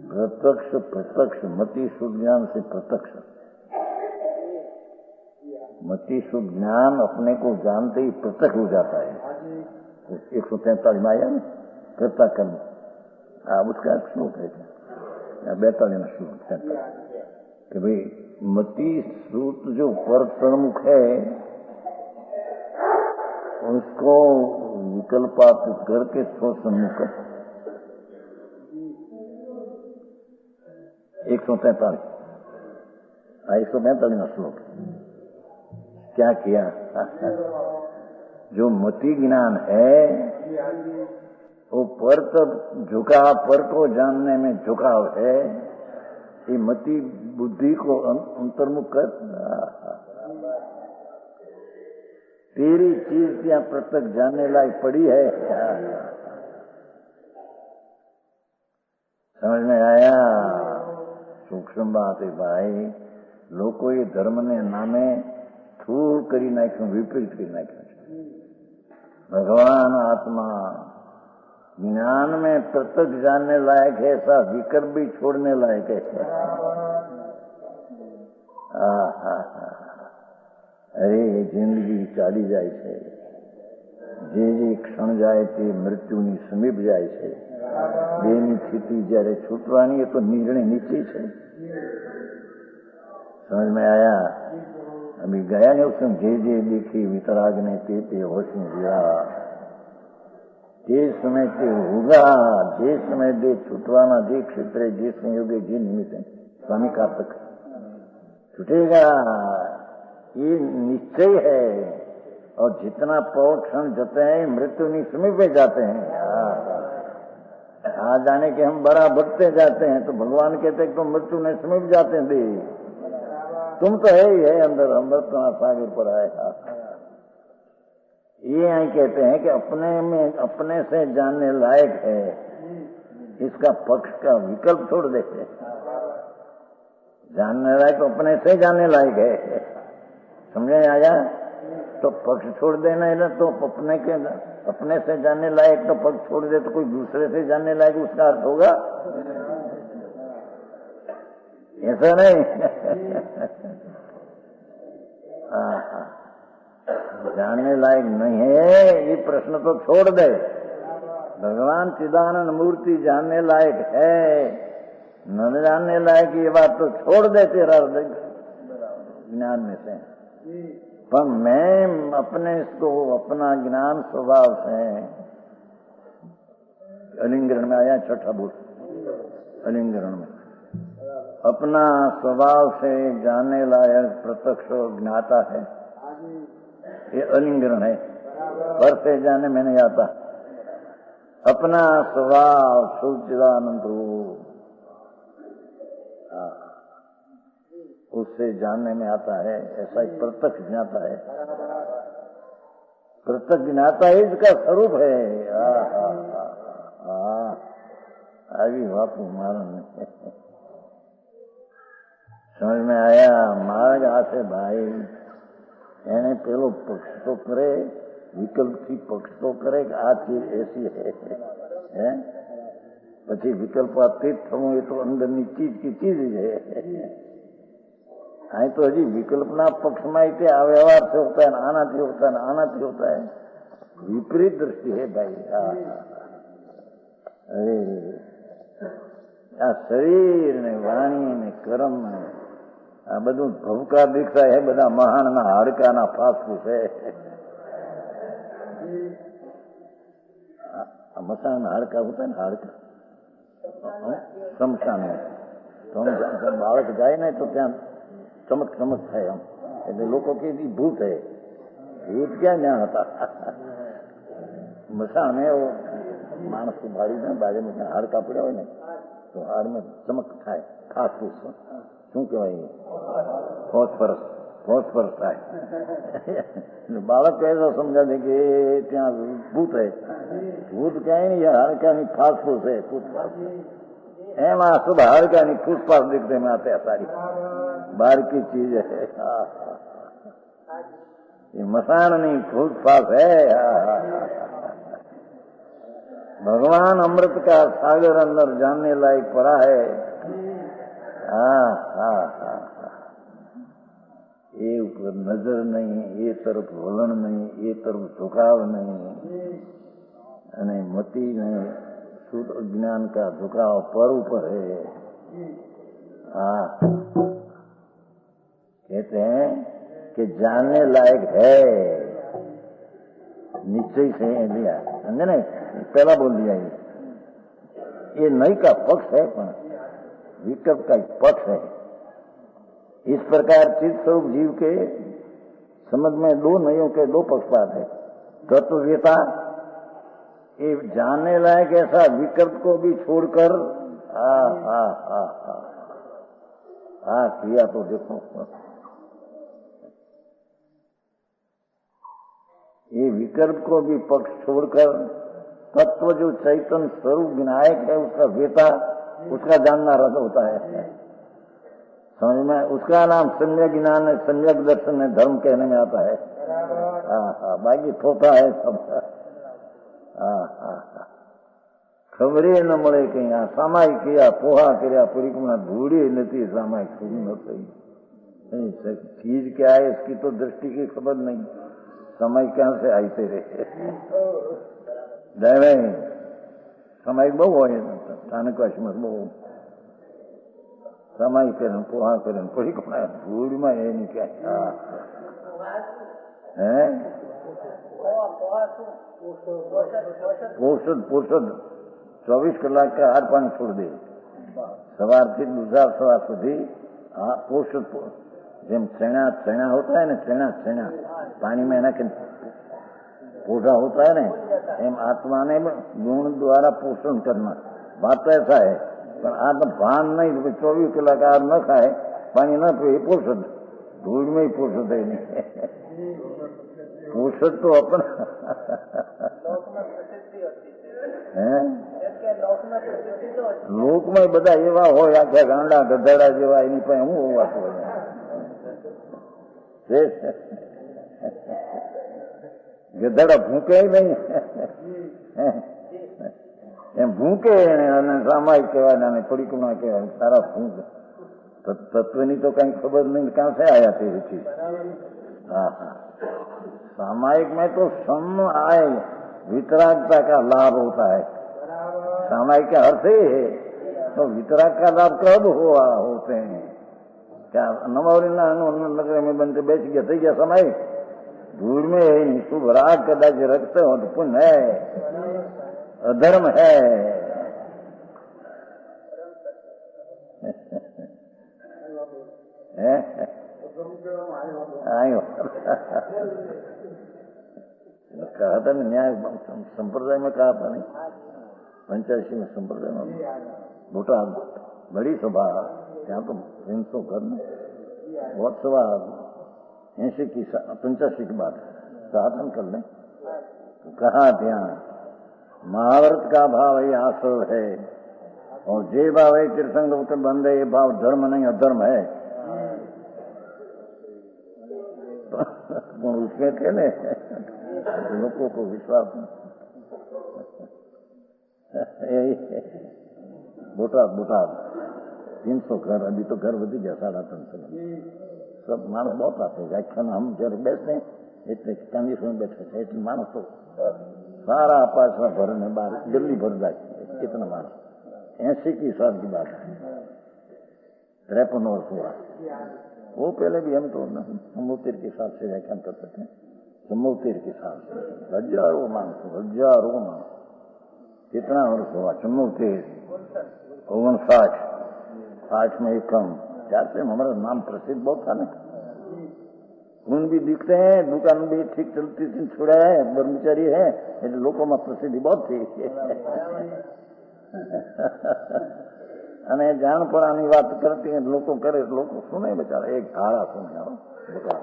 प्रत्यक्ष प्रत्यक्ष मति शुद्ध ज्ञान से प्रत्यक्ष, मति शुद्ध ज्ञान अपने को जानते ही प्रत्यक्ष हो जाता है। 143 में आया ना प्रत्यक्ष, उसका श्लोक है 42 श्लोक है कि भाई मति शुद्ध जो पर प्रमुख है उसको विकल्पात करके स्वसम्मुख 143 श्लोक क्या किया? जो मति ज्ञान है वो पर तो झुका, पर को जानने में झुकाव है, ये मति बुद्धि को अंतर्मुख कर। तेरी चीज क्या प्रत्यक्ष जानने लायक पड़ी है? समझ में आया? सूक्ष्म बात है भाई। लोगों ये धर्म ने नामे थूल करी नाख्યું, विपरीत करी नाख्યું। भगवान आत्मा ज्ञान में प्रत्यक्ष जानने लायक है, ऐसा विकल्प भी छोड़ने लायक है। अरे जिंदगी चाली जाए છે, જે જે ક્ષણ જાય તે મૃત્યુની સમીપ જાય છે। દેહની સ્થિતિ જ્યારે છૂટવાની એ તો નિર્ણય નિશ્ચય છે। समझ में आया? अभी गया नहीं उसमें जे देखी वितराग ने ते होश में दिया जे समय ते होगा जे समय दे छुटवाना जे क्षेत्र जे संयोगे जे निमित्त स्वामी कार्तिक छुटेगा, ये निश्चय है। और जितना पौर क्षण जते हैं मृत्यु नहीं समीप में जाते हैं। आ जाने के हम बड़ा बढ़ते जाते हैं तो भगवान कहते हैं तो मृत्यु नहीं समीप जाते हैं। दे तुम तो है ही है अंदर, अमृत तो सागर पर आएगा। ये यही कहते हैं कि अपने में अपने से जानने लायक है, इसका पक्ष का विकल्प छोड़ देते। जानने लायक तो अपने से जानने लायक है, समझे आया? तो पक्ष छोड़ देना है ना, तो अपने से जानने लायक तो पक्ष छोड़ दे तो कोई दूसरे से जानने लायक उसका अर्थ होगा ऐसा नहीं। जानने लायक नहीं है ये प्रश्न तो छोड़ दे। भगवान चिदानंद मूर्ति जानने लायक है, न जानने लायक ये बात तो छोड़ दे तेरा ज्ञान में से। पर मैं अपने इसको अपना ज्ञान स्वभाव से अलिंगरण में आया, छठा बोल अलिंगरण में अपना स्वभाव से जानने लायक प्रत्यक्ष ज्ञाता है, ये अलिंगरण है। पर से जाने में नहीं आता। अपना स्वभाव सूचिदानंद उससे जानने में आता है, ऐसा ही प्रत्यक्ष ज्ञाता है। प्रत्यक्ष ज्ञाता ही इसका स्वरूप है। आगे बापू मारा समझ में आया? मार्ग आसे भाई એને પેલો પક્ષ તો કરે, વિકલ્પથી પક્ષ તો કરે કે આ ચીજ એસી है પછી વિકલ્પાતીત થવું એ તો અંદરની ચીજ की चीज है। અહીં તો હજી વિકલ્પના પક્ષમાં તે આ વ્યવહાર से होता है, આનાથી होता है, આનાથી होता है। विपरीत दृष्टि है भाई। अरे આ શરીર ને વાણી ને કર્મ આ બધું ભવકા દીક્ષા है, બધા મહાનના હાડકાના ફાસફૂસ है। મસાણ હાડકા होता है ना, हाड़का शमशान में तो हम बालक जाए ना तो ત્યાં चमक चमक થાય આમ, એટલે લોકો કે ભૂત है। ભૂત ક્યાં ત્યાં હતા? મસાણ में वो માણસ બાળી ને બાજુ में હાડકા પડ્યા હોય ને તો હાડ में ચમક થાય, ફાસફૂસ શું કહેવાય? ફોસ્ફરસ થાય। બાળક ऐसा समझा दे कि ત્યાં ભૂત है। ભૂત ક્યાંય नहीं, હાડકાની ફાસફૂસ है, फूसफास। એમાં શુભ હાડકાની फूसफास दिखते में आते सारी बाहर की चीज है। ये मसान नहीं, फूसफास है। भगवान अमृत का सागर अंदर जानने लायक पड़ा है। ये ऊपर नजर नहीं, ये तरफ वलन नहीं, ये तरफ झुकाव नहीं, मति नहीं, शुद्ध ज्ञान का झुकाव पर ऊपर है। कहते हैं कि जानने लायक है, निश्चय से लिया, समझे नहीं? पहला बोल दिया ये नहीं का पक्ष है, पर विकल्प का पक्ष है। इस प्रकार चित्त स्वरूप जीव के समझ में दो नयों के दो पक्षपात है। तत्ववेता ये जानने लायक ऐसा विकल्प को भी छोड़कर किया तो देखो, ये विकल्प को भी पक्ष छोड़कर तत्व जो चैतन्य स्वरूप विनायक है उसका वेता, उसका जानना रस होता है। समझ में? उसका नाम सम्यक ज्ञान है, सम्यक दर्शन है, धर्म कहने में आता है। बाकी थोथा है सब। खबरे न મળે કઈ આ સામાયિક ક્રિયા પોહા કર્યા પરિક્રમા ધૂળી નથી, सामायिक न सही। चीज क्या है इसकी तो दृष्टि की खबर नहीं, समय कहाँ से आई तेरे दे सामायिक बहु હોય स्थानक वाशमत बहु समाई करे पोहा करे पड़ी कोना धूल में है नहीं क्या है પોષદ 24 કલાક કે હાર પાણી છોડ દે સવારથી દુધાર સવાર સુધી हाँ पोषद જેમ चना होता है ना चना पानी में ना पोषा होता है ना एम आत्मा ने गुण द्वारा पोषण करना बात तो ऐसा है पर आत्मा भान नहीं 24 कलाक आर न खाए पानी न पिए पोषद धूल में ही पोषद है नहीं पोषद तो अपना लोक में बधा एवा हो आख्या गांडा गधેડા જેવા એની પાસે હું હોવાતું ગધેડા ભૂકે નહીં એમ ભૂકે અને સામાયિક કહેવાય અને પડીકુના કહેવાય સારા ભૂક તત્વની તો કઈ ખબર नहीं कहाँ से आया थे चीज हाँ हाँ सामायिक में तो सम आए वितरागता का लाभ होता है सामायिक का अर्थ ही है तो वितराग का लाभ कब होते हैं क्या नवरी नगर में बनते बेच गया थी क्या समय धूल में है शुभ राग कदाच रखते हो तो पुण्य है अधर्म है आयो कहा था ना न्याय संप्रदाय में कहा था नहीं 85 में संप्रदाय में मोटा बड़ी सभा यहाँ तो 300 घर में बहुत सभा 80 की 85 की बात साधन कर लें तो कहा ध्यान महाभारत का भाव ये आसव है और जे भाव है तीर्थंग के बंदे ये भाव धर्म नहीं अधर्म है तो उसके थे न लोगों को विश्वास यही बोटाद 300 घर अभी तो घर वधी गया 350 सब मानस बहुत आते हैं व्याख्यान हम जब बैठते इतने कंडीश में बैठे थे इतने मानस तो सारा पाछा भरने बाहर दिल्ली भर जाए कितना मानस 80 की साल की बात है 53 वर्ष हुआ वो पहले भी हम तो सम्मोतिर के हिसाब से व्याख्यान करते थे सम्मोतिर के हिसाब से हजारों मानस कितना वर्ष हुआ सम्मोतिर 59 में एक कम चार से हमारा नाम प्रसिद्ध बहुत था ना खून भी दिखते हैं दुकान भी ठीक चलती थी छोड़ा है ब्रह्मचारी है એટલે લોકોમાં પ્રસિદ્ધિ बहुत थी અને જાણપણાની વાત કરતી લોકો કરે લોકો સુને બેચારા એક ધારા સુને બધા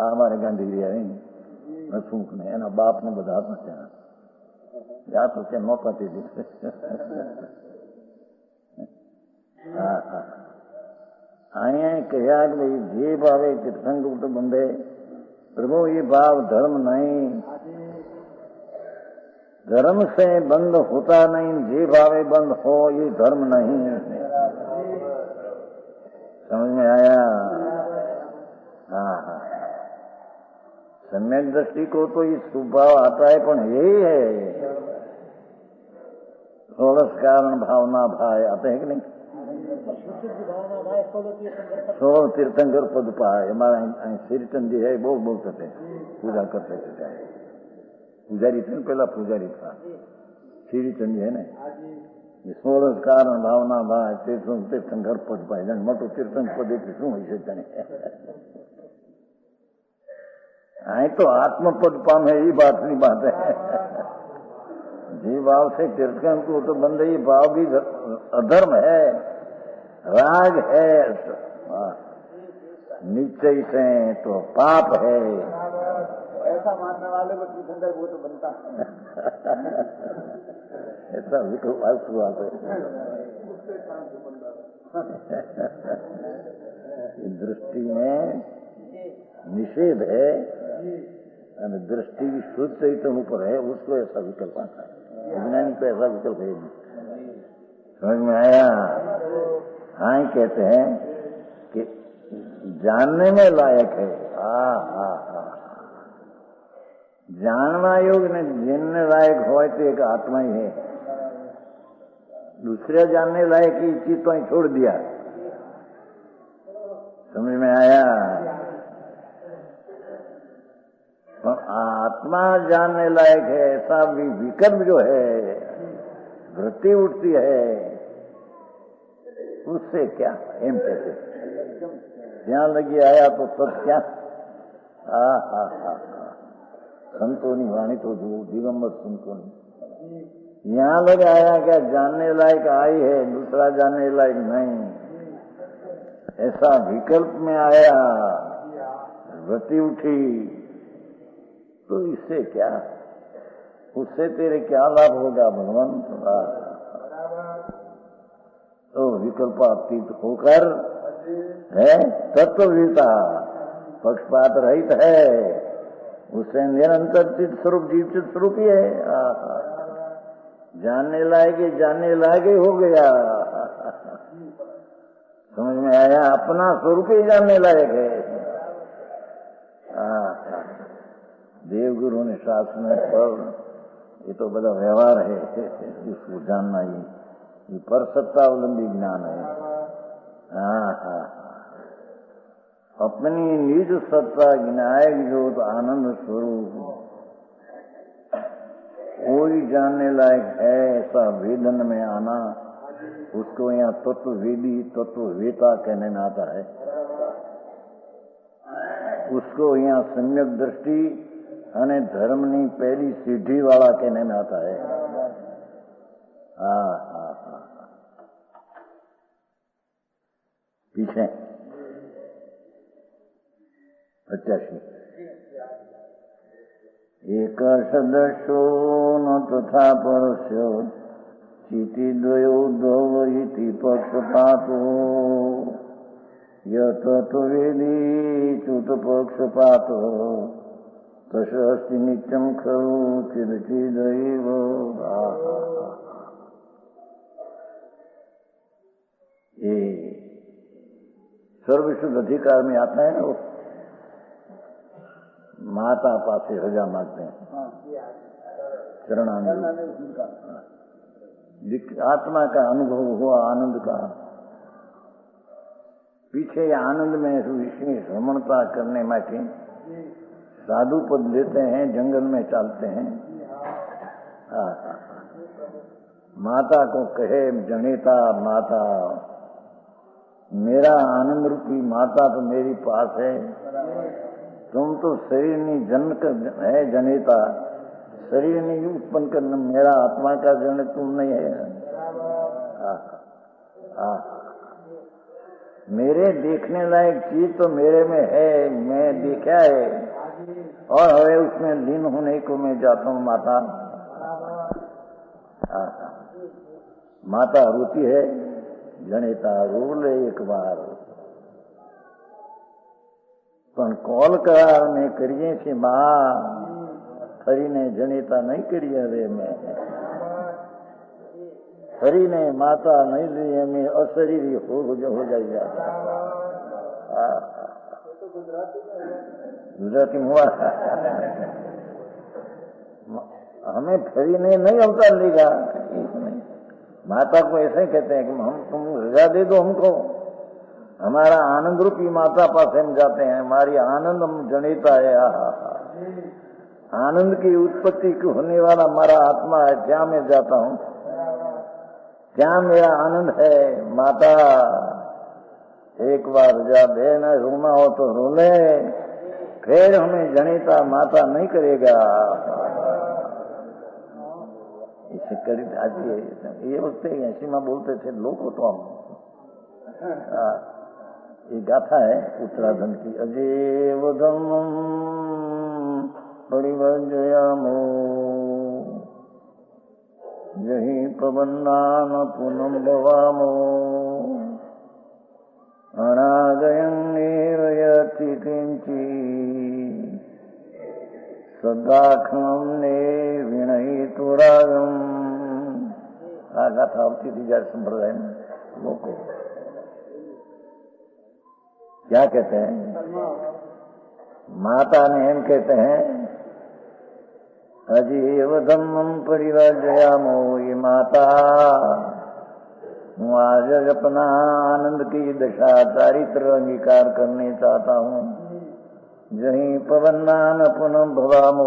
અમારે ગાંધીગીરી નહીં નસુક ને એના બાપ ને બધા હતા ત્યાં યા તો કે નહોતા તે દિવસે હા હા અહીંયા કહ્યા કે ભાઈ જે ભાવે તીર્થંગ બંધે प्रभु ये भाव धर्म नहीं धर्म से बंद होता नहीं जे भावे बंद हो ये धर्म नहीं समझ में आया हाँ हाँ सम्यक दृष्टि को तो ये स्वभाव आता है पर यही है षोड़श कारण भावना भाई आते हैं कि नहीं 16 तीर्थंकर पद पाए हमारा श्रीचंद जी है बहुत बोलते थे पूजा करते थे पुजारी थे पहला पुजारी था श्रीचंद जी है ना ये 16 कारण भावना भाई तीर्थंकर पद पाए जन मोटो तीर्थंकर पद एक शू हो जाने आई तो आत्मपद पामे ये बात नहीं बात है जी भाव से तीर्थंकर को तो बंद ये भाव भी अधर्म है राग है निश्चय से तो पाप है ऐसा मानने वाले को तीर्थंकर वो तो बनता ऐसा विकल्प हुआ दृष्टि में निषेध है दृष्टि शुद्ध चैतन्य ऊपर है उसको ऐसा विकल्प आता है विज्ञानिक को ऐसा विकल्प है समझ में आया हाँ कहते हैं कि जानने में लायक है जानना योग ने जानने लायक हो तो एक आत्मा ही है दूसरे जानने लायक की चीज तो ही छोड़ दिया। समझ में आया? तो आत्मा जानने लायक है, ऐसा भी विकल्प जो है, वृत्ति उठती है, उससे क्या एम कहते ध्यान लगी आया तो सब क्या। हा संतोनी वाणी तो जो दिगंबर संतोनी यहाँ लग आया क्या जानने लायक आई है, दूसरा जानने लायक नहीं, ऐसा विकल्प में आया, वृत्ति उठी, तो इससे क्या, उससे तेरे क्या लाभ होगा भगवंत? तो विकल्पातीत होकर है तत्ववेता, पक्षपात रहित है, उससे निरंतर चित स्वरूप जीव चित स्वरूप ही है। जानने लायक ही हो गया। समझ में आया? अपना स्वरूप ही जानने लायक है। देवगुरु ने शास्त्र में पर ये तो बड़ा व्यवहार है, इसको जानना ये पर सत्तावलंबी ज्ञान है। अपनी निज सत्ता ज्ञायक जो आनंद स्वरूप कोई जानने लायक है, ऐसा वेदन में आना, उसको यहाँ तत्ववेदी तत्ववेता कहने में आता है। उसको यहाँ सम्यक दृष्टि અને ધર્મની પહેલી સિદ્ધિ વાળા कहने में आता है। पीछे 85 एक सदस्यो न तथा परस्यो चिति द्वयो द्वव इति पक्षपातो यतत्वेदी च्युत पक्षपातो तस्ति नित्यम खलु चिदचिदैव। ये सर्वशुद्ध अधिकार में आता है ना, वो माता पासे रजा मांगते हैं, चरणांजलि, आत्मा का अनुभव हुआ आनंद का। पीछे आनंद में विशेष रमणता करने माटे साधु पद लेते हैं, जंगल में चलते हैं। माता को कहे जनेता माता, मेरा आनंद रूपी माता तो मेरी पास है, तुम तो शरीर नहीं जन्म है जनेता, शरीर नहीं उत्पन्न करना, मेरा आत्मा का जन तुम नहीं है। मेरे देखने लायक चीज तो मेरे में है, मैं देखा है, और हवे उसमें लीन होने को मैं जाता हूँ। माता माता रोती है, जनेता रो ले एक बार, पण कॉल करार में करिए कि माँ हरि ने जनेता नहीं करिए रे, मैं हरि ने माता नहीं ली, मैं अशरीरी हो जाएगा। गुजराती हुआ हमें हरि ने नहीं अवतार लेगा। माता को ऐसे कहते हैं कि हम तुम रजा दे दो हमको, हमारा आनंद रूपी माता पास हम जाते हैं, हमारी आनंद हम जनेता है। आनंद की उत्पत्ति को होने वाला हमारा आत्मा है, क्या मैं जाता हूँ, क्या मेरा आनंद है। माता एक बार रजा दे, न रोना हो तो रो ले, फिर हमें जनेता माता नहीं करेगा। इसे करी आती है ये वक्त 80 में बोलते थे लोग तो हम। ये गाथा है उत्तराखंड की। अजेव धम्मं परिवर्जयामो यही प्रबन्धान पुनः भवामो अनागयं निर्यति किंचि सदाखम ने विनयितुरागम। आ गाथा आवती थी जैसे संप्रदाय में लोग को क्या कहते हैं, माता ने हम कहते हैं अजीव धम्मं परिवर्जयामो, ये माता मैं आज अपना आनंद की दशा चारित्र अंगीकार करने चाहता हूँ। जहीं पवनान पुनः भवामो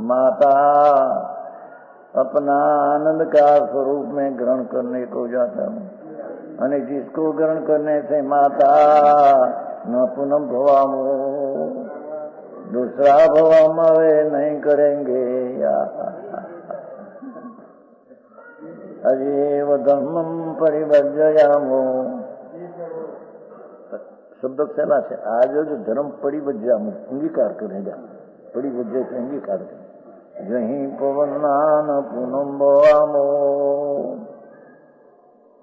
माता अपना आनंद का स्वरूप में ग्रहण करने को जाता हूँ। और जिसको ग्रहण करने से माता न पुनः भवामो दूसरा भवाम वे नहीं करेंगे। अजेव धर्मम परिवर्जयामो शब्द सेना से आज जो धर्म परिवर्जयामो अंगीकार करेगा, परिवर्जय से अंगीकार करें। यहीं पवनान पुनः भवामो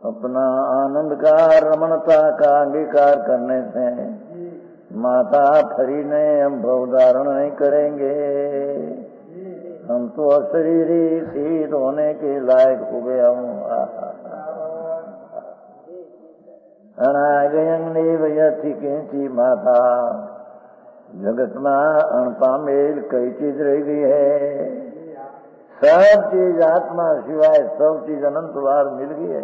अपना आनंद का रमणता का अंगीकार करने से माता फरी ने हम भव धारण नहीं करेंगे। हम तो अशरीरी शीत होने के लायक हो गया हूँ। अनागयं नेवयति किंची माता जगत में अणपामेल कई चीज रह गई है। सब चीज आत्मा सिवाय सब चीज अनंत बार मिल गई है।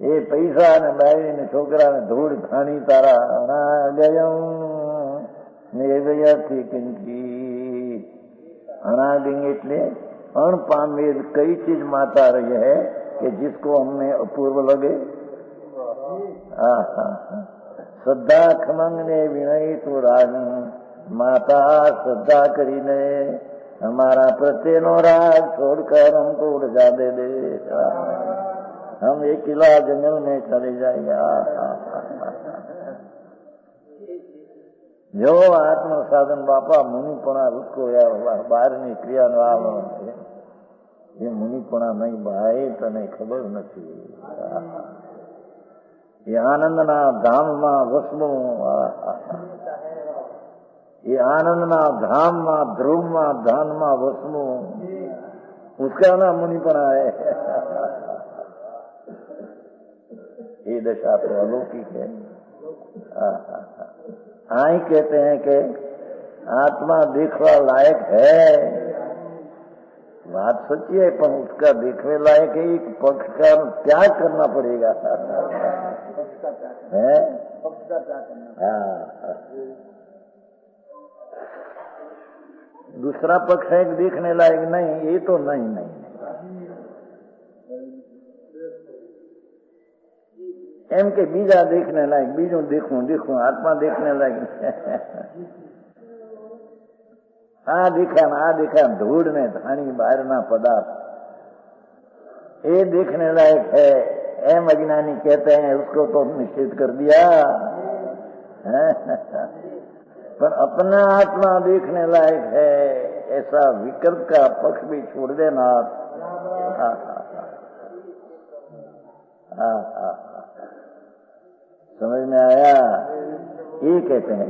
ये पैसा ने बाई ने छोकरा ने धूड़ खानी तारा अनागयं नेवयति किंची अनागंग એટલે अणपामेल कई चीज माता रही है कि जिसको हमने अपूर्व लगे। श्रद्धा खमंग ने विनय तो राग माता श्रद्धा करीने हमारा प्रत्येनो राग छोड़कर हमको उड़ जा दे। हम एक किला जंगल में चले जाएगा। जो आत्म साधन बापा मुनिपणा उसको બહારની ક્રિયાનો આવો ये मुनिपणा नहीं भाई तने खबर नहीं। ये आनंद ना धाम में वसमो ये आनंद ना धाम में ध्रुव में धान में वसमो उसका ना मुनिपणा है। ये दशा तो अलौकिक है। आई कहते हैं कि आत्मा देखने लायक है। बात सच्ची है पर उसका देखने लायक है। एक पक्ष का त्याग करना पड़ेगा है। दूसरा पक्ष है कि देखने लायक नहीं, ये तो नहीं। एम के बीजा देखने लायक बीजों देखूं आत्मा देखने लायक आ देखा धूड़ ने धानी बाहर ना पदार्थ ये देखने लायक है। एम अज्ञानी कहते हैं उसको तो निश्चित कर दिया पर अपना आत्मा देखने लायक है ऐसा विकल्प का पक्ष भी छोड़ देना। समझ में आया? ये कहते हैं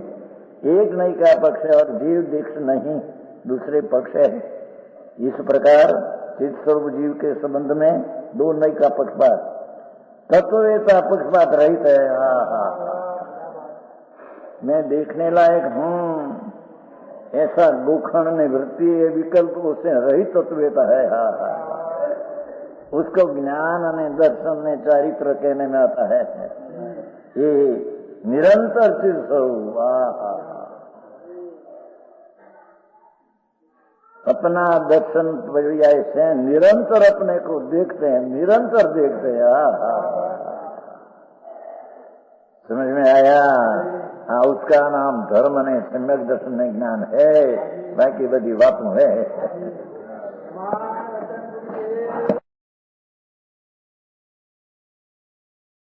एक नई का पक्ष है और जीव दीक्ष नहीं दूसरे पक्ष है। इस प्रकार चित स्वरूप जीव के संबंध में दो नई का पक्षपात तत्ववेता पक्षपात रहित है। मैं देखने लायक हूँ ऐसा गोखण ने वृत्ति विकल्प उससे रहित तत्ववेता है। उसको ज्ञान ने दर्शन ने चारित्र कहने में आता है। ये निरंतर चित स्वरूप अपना दर्शन पर्याय से निरंतर अपने को देखते हैं, निरंतर देखते हैं। समझ में आया? हाँ, उसका नाम धर्म ने सम्यक दर्शन ज्ञान है। बाकी बड़ी बातों है।